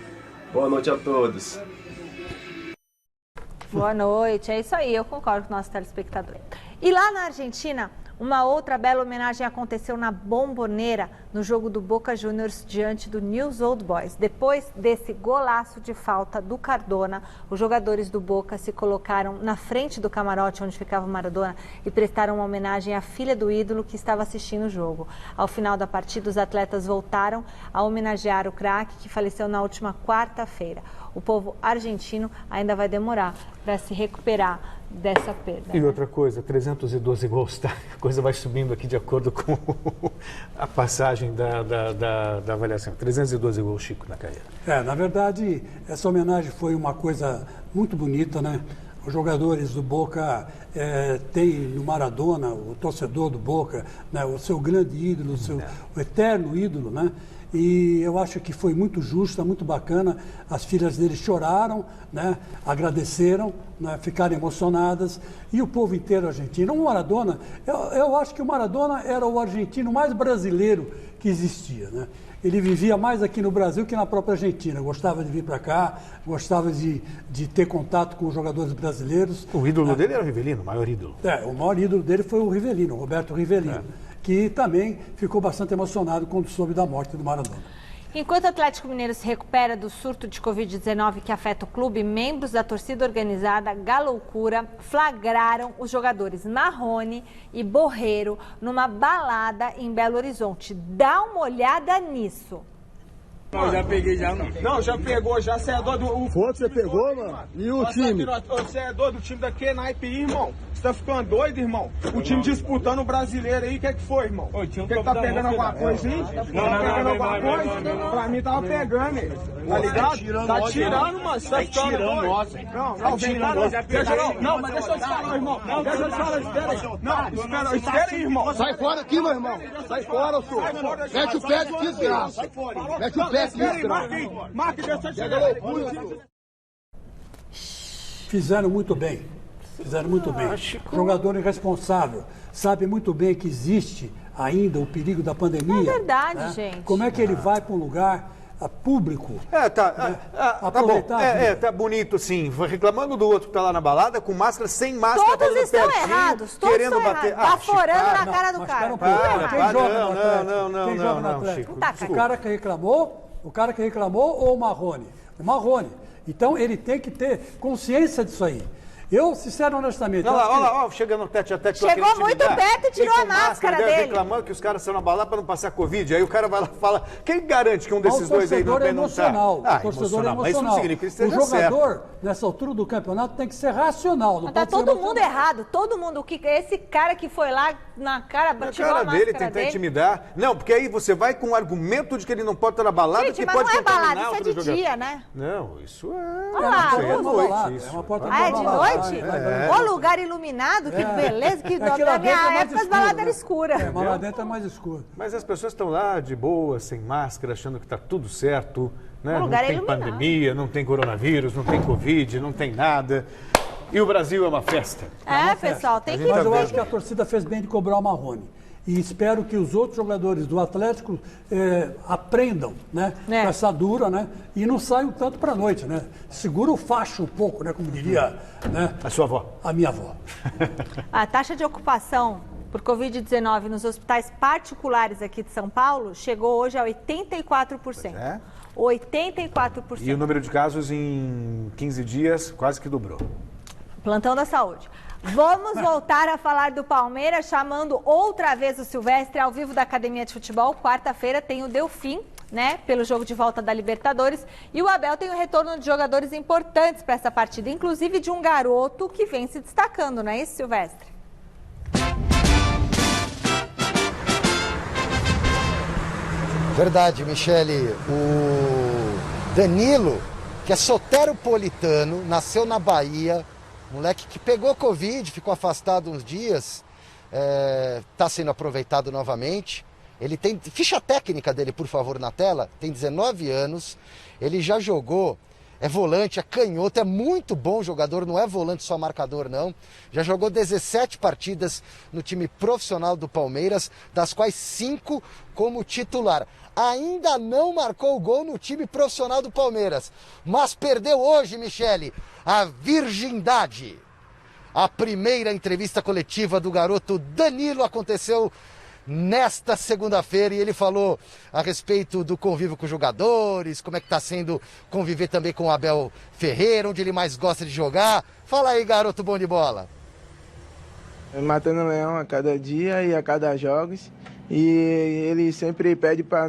Boa noite a todos. Boa noite, é isso aí, eu concordo com o nosso telespectador. E lá na Argentina, uma outra bela homenagem aconteceu na Bombonera, no jogo do Boca Juniors diante do Newell's Old Boys. Depois desse golaço de falta do Cardona, os jogadores do Boca se colocaram na frente do camarote onde ficava o Maradona e prestaram uma homenagem à filha do ídolo que estava assistindo o jogo. Ao final da partida, os atletas voltaram a homenagear o craque que faleceu na última quarta-feira. O povo argentino ainda vai demorar para se recuperar dessa perda. E outra coisa, 312 gols, tá? A coisa vai subindo aqui de acordo com a passagem da avaliação. 312 gols, Chico, na carreira. Na verdade, essa homenagem foi uma coisa muito bonita, né? Os jogadores do Boca têm no Maradona, o torcedor do Boca, né? O seu grande ídolo, o eterno ídolo, né? E eu acho que foi muito justa, muito bacana. As filhas dele choraram, né? Agradeceram, né? Ficaram emocionadas. E o povo inteiro argentino. O Maradona, eu acho que o Maradona era o argentino mais brasileiro que existia, né? Ele vivia mais aqui no Brasil que na própria Argentina. Gostava de vir para cá, gostava de ter contato com os jogadores brasileiros. O ídolo dele era o Rivelino, o maior ídolo. O maior ídolo dele foi o Rivelino, o Roberto Rivelino. Que também ficou bastante emocionado quando soube da morte do Maradona. Enquanto o Atlético Mineiro se recupera do surto de Covid-19 que afeta o clube, membros da torcida organizada Galoucura flagraram os jogadores Marrone e Borreiro numa balada em Belo Horizonte. Dá uma olhada nisso. Não, já peguei já, não. Não, já pegou, já. Você é dono do... Você pegou, mano? E o time? Você é dono do time da Kenaipe, irmão? Você tá ficando doido, irmão? O time disputando o brasileiro aí, o que é que foi, irmão? O que tá pegando alguma coisa, hein? Tá pegando alguma coisa? Pra mim tava pegando, hein? Tá ligado? Tá tirando, mano. Você tá ficando doido. Não, vem cá, não, mas deixa eu te falar, irmão. Deixa eu te falar, espera aí. Não, espera aí, irmão. Sai fora aqui, meu irmão. Sai fora, senhor. Mete o pé aqui, desgraça. Mete o pé aqui, desgraça. Marca, deixa eu chegar. Fizeram muito bem. Fizeram muito bem. Jogador irresponsável. Sabe muito bem que existe ainda o perigo da pandemia. É verdade, gente. Como é que ele vai para um lugar público. Tá bom. Tá bonito, assim, reclamando do outro que tá lá na balada, com máscara, sem máscara. Todos estão errados, todos querendo estão bater. errados. Baforando na cara do cara. Quem joga no Atlético? O cara que reclamou ou o Marrone? O Marrone. Então, ele tem que ter consciência disso aí. Eu, sincero, honestamente... Olha lá, chegando no tete-a-tete. Chegou muito perto e tirou a máscara dele. Reclamando que os caras são na balada para não passar Covid. Aí o cara vai lá e fala... Quem garante que um desses dois aí não tá? O torcedor é emocional. Mas isso não significa que esteja certo. O jogador, nessa altura do campeonato, tem que ser racional. Não tá todo mundo errado. Todo mundo. Esse cara que foi lá na cara, tirou a máscara dele, tentar intimidar. Não, porque aí você vai com o argumento de que ele não pode estar na balada, gente, que mas pode não é balada, isso é de dia, né? Não, isso é noite. É uma porta é de noite? O lugar iluminado, que beleza, que na minha época as baladas eram escuras. Mas lá dentro é mais escuro. Mas as pessoas estão lá de boa, sem máscara, achando que está tudo certo, né? O lugar não tem pandemia, não tem coronavírus, não tem Covid, não tem nada. E o Brasil é uma festa. Pessoal, tem que... Mas eu acho que a torcida fez bem de cobrar o Marrone. E espero que os outros jogadores do Atlético aprendam, né, com essa dura, né, e não saiam tanto para a noite, né. Segura o facho um pouco, né, como diria, né, a sua avó. A minha avó. A taxa de ocupação por Covid-19 nos hospitais particulares aqui de São Paulo chegou hoje a 84%. 84%. E o número de casos em 15 dias quase que dobrou. Plantão da Saúde. Vamos voltar a falar do Palmeiras, chamando outra vez o Silvestre ao vivo da Academia de Futebol. Quarta-feira tem o Delfim, né, pelo jogo de volta da Libertadores. E o Abel tem o retorno de jogadores importantes para essa partida, inclusive de um garoto que vem se destacando, não é isso, Silvestre? Verdade, Michele. O Danilo, que é soteropolitano, nasceu na Bahia, moleque que pegou Covid, ficou afastado uns dias, está sendo aproveitado novamente. Ele tem ficha técnica dele, por favor, na tela. Tem 19 anos, ele já jogou, é volante, é canhoto, é muito bom jogador, não é volante só marcador, não. Já jogou 17 partidas no time profissional do Palmeiras, das quais 5 como titular. Ainda não marcou gol no time profissional do Palmeiras, mas perdeu hoje, Michele, a virgindade. A primeira entrevista coletiva do garoto Danilo aconteceu nesta segunda-feira e ele falou a respeito do convívio com os jogadores, como é que está sendo conviver também com o Abel Ferreira, onde ele mais gosta de jogar. Fala aí, garoto bom de bola. Matando o leão a cada dia e a cada jogos. E ele sempre pede para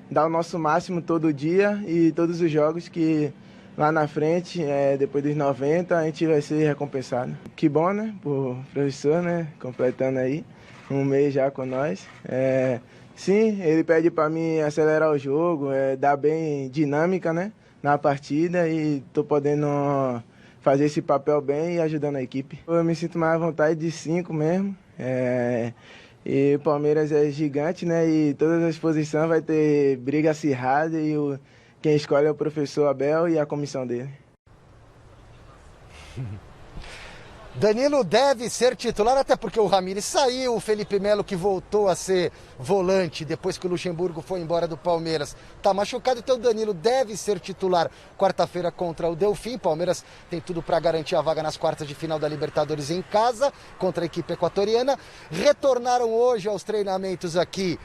dar o nosso máximo todo dia e todos os jogos, que lá na frente, depois dos 90, a gente vai ser recompensado. Que bom, né, por professor, né, completando aí um mês já com nós. Sim, ele pede para mim acelerar o jogo, dar bem dinâmica, né, na partida, e tô podendo fazer esse papel bem e ajudando a equipe. Eu me sinto mais à vontade de 5 mesmo. E o Palmeiras é gigante, né? E todas as posições vai ter briga acirrada e quem escolhe é o professor Abel e a comissão dele. Danilo deve ser titular, até porque o Ramires saiu, o Felipe Melo, que voltou a ser volante depois que o Luxemburgo foi embora do Palmeiras, está machucado, então o Danilo deve ser titular quarta-feira contra o Delfim. Palmeiras tem tudo para garantir a vaga nas quartas de final da Libertadores em casa, contra a equipe equatoriana. Retornaram hoje aos treinamentos aqui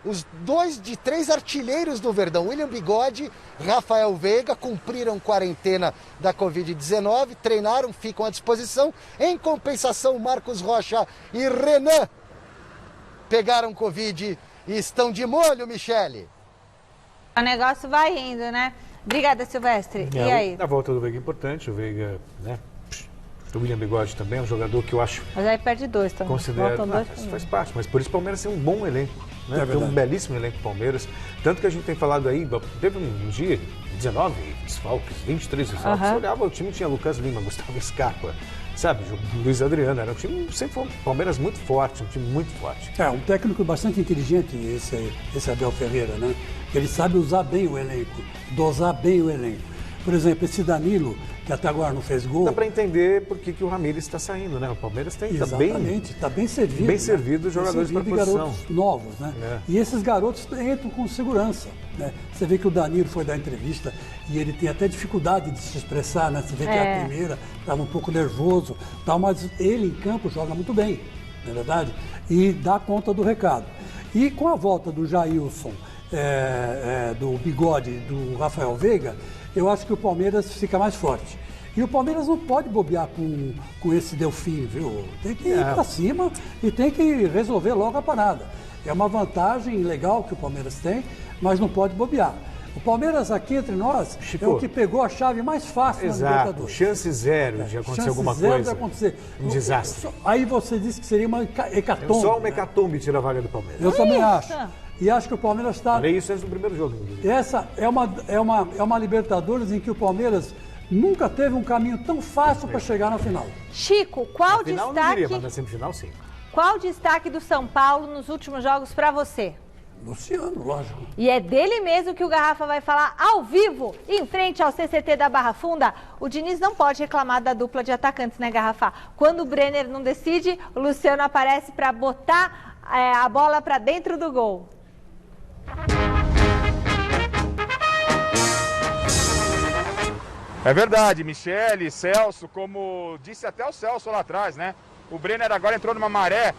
os 2 de 3 artilheiros do Verdão, William Bigode, Rafael Veiga, cumpriram quarentena da Covid-19, treinaram, ficam à disposição. Em compensação, Marcos Rocha e Renan pegaram Covid e estão de molho, Michele. O negócio vai indo, né? Obrigada, Silvestre. E aí? A volta do Veiga é importante, o Veiga, né? O William Bigode também é um jogador que eu acho... Mas aí perde 2 também. Considero, isso faz parte, mas por isso o Palmeiras tem um bom elenco, né? Tem um belíssimo elenco Palmeiras. Tanto que a gente tem falado aí, teve um dia, 19 desfalques, 23 desfalques. Você olhava, o time tinha Lucas Lima, Gustavo Scarpa, sabe? Luiz Adriano. Era um time, sempre foi um Palmeiras muito forte, um time muito forte. Um técnico bastante inteligente, esse Abel Ferreira, né? Ele sabe usar bem o elenco, dosar bem o elenco. Por exemplo, esse Danilo, que até agora não fez gol. Dá para entender por que o Ramires está saindo, né? O Palmeiras está bem servido. Bem servido os jogadores para a posição. Garotos novos, né? E esses garotos entram com segurança, né? Você vê que o Danilo foi dar entrevista e ele tem até dificuldade de se expressar, né? Você vê que a primeira estava um pouco nervoso, tal, mas ele em campo joga muito bem, não é verdade? E dá conta do recado. E com a volta do Jailson, do Bigode, do Rafael Veiga, eu acho que o Palmeiras fica mais forte. E o Palmeiras não pode bobear com esse Delfim, viu? Tem que ir para cima e tem que resolver logo a parada. É uma vantagem legal que o Palmeiras tem, mas não pode bobear. O Palmeiras aqui entre nós, Chico, é o que pegou a chave mais fácil na Libertadores. Chance zero de acontecer alguma coisa. De acontecer. Um desastre. Aí você disse que seria uma hecatombe. Só uma hecatombe tira a vaga do Palmeiras. Eu também acho. E acho que o Palmeiras está... Falei isso antes do primeiro jogo. Essa é uma Libertadores em que o Palmeiras nunca teve um caminho tão fácil para chegar na final. Chico, qual na final, destaque... Não diria, mas na semifinal, sim. Qual o destaque do São Paulo nos últimos jogos para você? Luciano, lógico. E é dele mesmo que o Garrafa vai falar ao vivo, em frente ao CCT da Barra Funda. O Diniz não pode reclamar da dupla de atacantes, né, Garrafa? Quando o Brenner não decide, o Luciano aparece para botar a bola para dentro do gol. É verdade, Michele, Celso, como disse até o Celso lá atrás, né? O Brenner agora entrou numa maré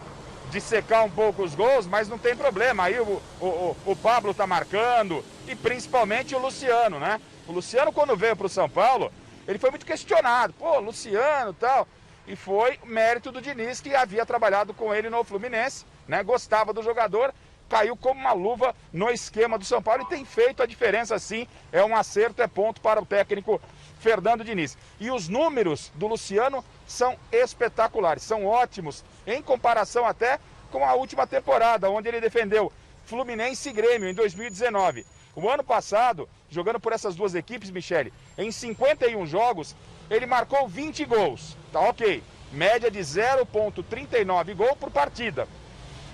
de secar um pouco os gols, mas não tem problema. Aí o Pablo tá marcando e principalmente o Luciano, né? O Luciano, quando veio para o São Paulo, ele foi muito questionado. Pô, Luciano e tal. E foi mérito do Diniz, que havia trabalhado com ele no Fluminense, né? Gostava do jogador, caiu como uma luva no esquema do São Paulo e tem feito a diferença sim. É um acerto, é ponto para o técnico Fernando Diniz. E os números do Luciano são espetaculares, são ótimos, em comparação até com a última temporada, onde ele defendeu Fluminense e Grêmio em 2019. O ano passado, jogando por essas duas equipes, Michele, em 51 jogos, ele marcou 20 gols, tá ok, média de 0,39 gol por partida.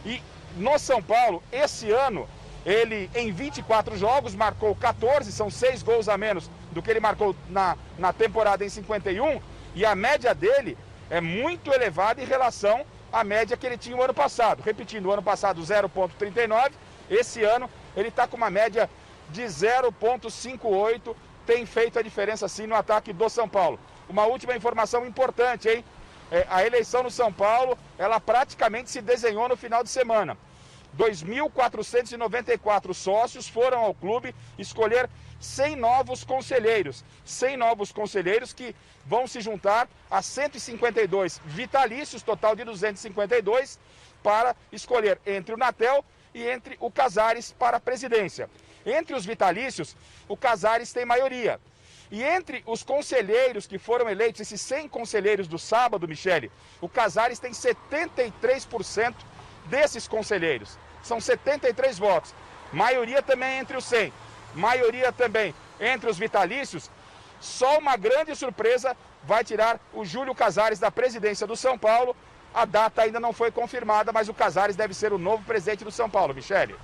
E no São Paulo, esse ano, ele em 24 jogos marcou 14, são 6 gols a menos do que ele marcou na temporada em 51, e a média dele é muito elevada em relação à média que ele tinha o ano passado. Repetindo, o ano passado 0,39, esse ano ele está com uma média de 0,58, tem feito a diferença sim no ataque do São Paulo. Uma última informação importante, hein? A eleição no São Paulo, ela praticamente se desenhou no final de semana. 2.494 sócios foram ao clube escolher 100 novos conselheiros. 100 novos conselheiros que vão se juntar a 152 vitalícios, total de 252, para escolher entre o Natel e entre o Casares para a presidência. Entre os vitalícios, o Casares tem maioria. E entre os conselheiros que foram eleitos, esses 100 conselheiros do sábado, Michele, o Casares tem 73% desses conselheiros. São 73 votos. Maioria também entre os 100. Maioria também entre os vitalícios. Só uma grande surpresa vai tirar o Júlio Casares da presidência do São Paulo. A data ainda não foi confirmada, mas o Casares deve ser o novo presidente do São Paulo, Michele.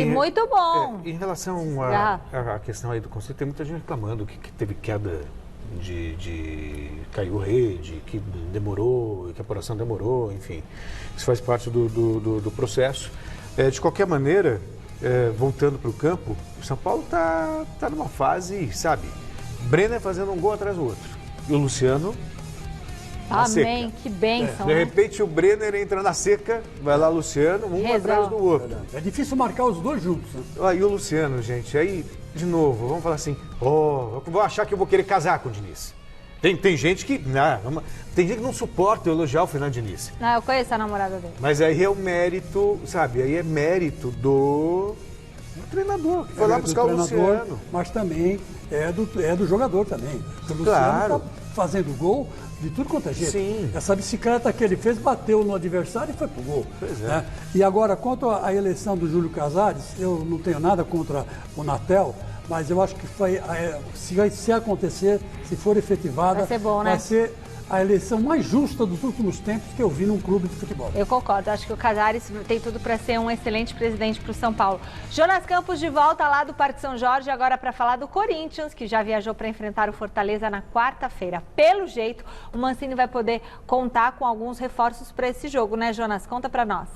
Muito bom. Em relação à questão aí do conselho, tem muita gente reclamando que teve queda caiu rede, que demorou, que a apuração demorou, enfim. Isso faz parte do processo. De qualquer maneira, voltando para o campo, o São Paulo tá numa fase, sabe, Brenner fazendo um gol atrás do outro. E o Luciano amém, que bênção. De repente o Brenner entra na seca, vai lá Luciano, atrás do outro. É difícil marcar os dois juntos. Né? E o Luciano, gente, aí, de novo, vamos falar assim, vou achar que eu vou querer casar com o Diniz. Tem gente que não suporta eu elogiar o Fernando Diniz. Não, eu conheço a namorada dele. Mas aí é o mérito, sabe, aí é mérito do treinador, que foi lá buscar o Luciano. Mas também é do jogador também. O Luciano tá fazendo gol de tudo quanto é jeito. Sim. Essa bicicleta que ele fez, bateu no adversário e foi pro gol. Pois é. Né? E agora, quanto à eleição do Júlio Casares, eu não tenho nada contra o Natel, mas eu acho que se acontecer, se for efetivada, vai ser bom, né? Vai ser a eleição mais justa dos últimos tempos que eu vi num clube de futebol. Eu concordo, acho que o Casares tem tudo para ser um excelente presidente para o São Paulo. Jonas Campos de volta lá do Parque São Jorge, agora para falar do Corinthians, que já viajou para enfrentar o Fortaleza na quarta-feira. Pelo jeito, o Mancini vai poder contar com alguns reforços para esse jogo, né, Jonas? Conta para nós.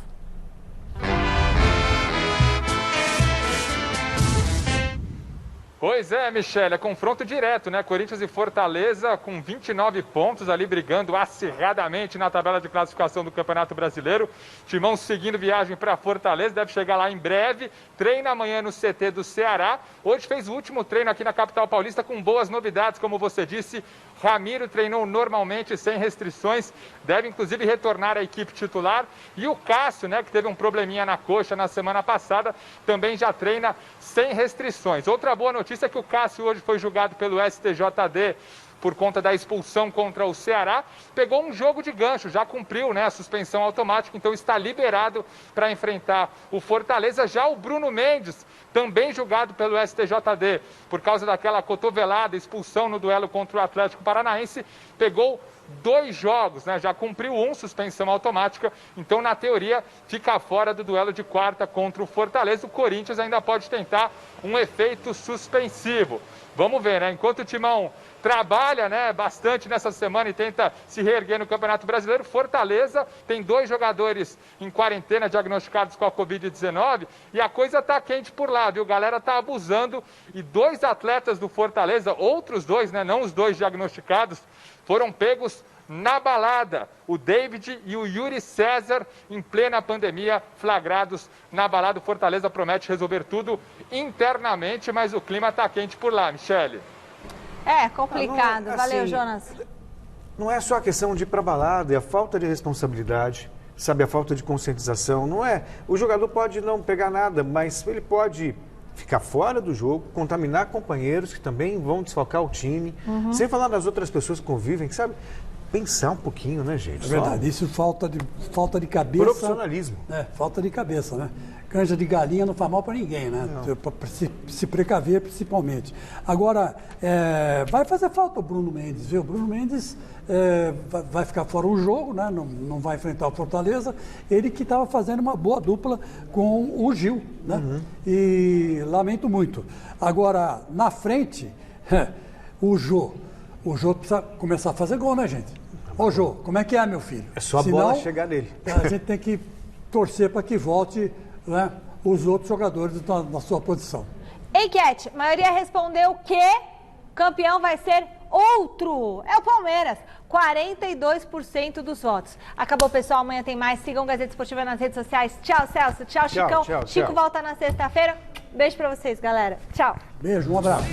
Pois é, Michele, é confronto direto, né? Corinthians e Fortaleza com 29 pontos ali brigando acirradamente na tabela de classificação do Campeonato Brasileiro. Timão seguindo viagem para Fortaleza, deve chegar lá em breve. Treina amanhã no CT do Ceará. Hoje fez o último treino aqui na capital paulista com boas novidades, como você disse. Ramiro treinou normalmente, sem restrições, deve inclusive retornar à equipe titular. E o Cássio, né, que teve um probleminha na coxa na semana passada, também já treina sem restrições. Outra boa notícia é que o Cássio hoje foi julgado pelo STJD por conta da expulsão contra o Ceará, pegou um jogo de gancho, já cumpriu, né, a suspensão automática, então está liberado para enfrentar o Fortaleza. Já o Bruno Mendes, também julgado pelo STJD por causa daquela cotovelada, expulsão no duelo contra o Atlético Paranaense, pegou 2 jogos, né? Já cumpriu suspensão automática, então na teoria fica fora do duelo de quarta contra o Fortaleza. O Corinthians ainda pode tentar um efeito suspensivo. Vamos ver, né? Enquanto o Timão trabalha, né, bastante nessa semana e tenta se reerguer no Campeonato Brasileiro, Fortaleza tem 2 jogadores em quarentena diagnosticados com a Covid-19 e a coisa está quente por lá, viu? A galera está abusando e 2 atletas do Fortaleza, outros 2, né, não os 2 diagnosticados, foram pegos na balada. O David e o Yuri César, em plena pandemia, flagrados na balada. O Fortaleza promete resolver tudo internamente, mas o clima está quente por lá, Michele. É complicado. Não, Valeu, assim, Jonas. Não é só a questão de ir para balada, é a falta de responsabilidade, sabe, a falta de conscientização. Não é. O jogador pode não pegar nada, mas ele pode ficar fora do jogo, contaminar companheiros que também vão desfalcar o time, sem falar das outras pessoas que convivem, que sabe, pensar um pouquinho, né, gente? É verdade, isso falta de cabeça. Profissionalismo. É, falta de cabeça, né? Canja de galinha não faz mal para ninguém, né? Para se precaver, principalmente. Agora, vai fazer falta o Bruno Mendes, viu? O Bruno Mendes vai ficar fora o jogo, né? Não vai enfrentar o Fortaleza. Ele que estava fazendo uma boa dupla com o Gil, né? E lamento muito. Agora, na frente, o Jô precisa começar a fazer gol, né, gente? Ô, Jô, como é que é, meu filho? É só a bola chegar nele. A gente tem que torcer para que volte, né, os outros jogadores na sua posição. Enquete, a maioria respondeu que campeão vai ser outro. É o Palmeiras. 42% dos votos. Acabou, pessoal. Amanhã tem mais. Sigam Gazeta Esportiva nas redes sociais. Tchau, Celso. Tchau, Chicão. Tchau, Chico volta na sexta-feira. Beijo pra vocês, galera. Tchau. Beijo, um abraço.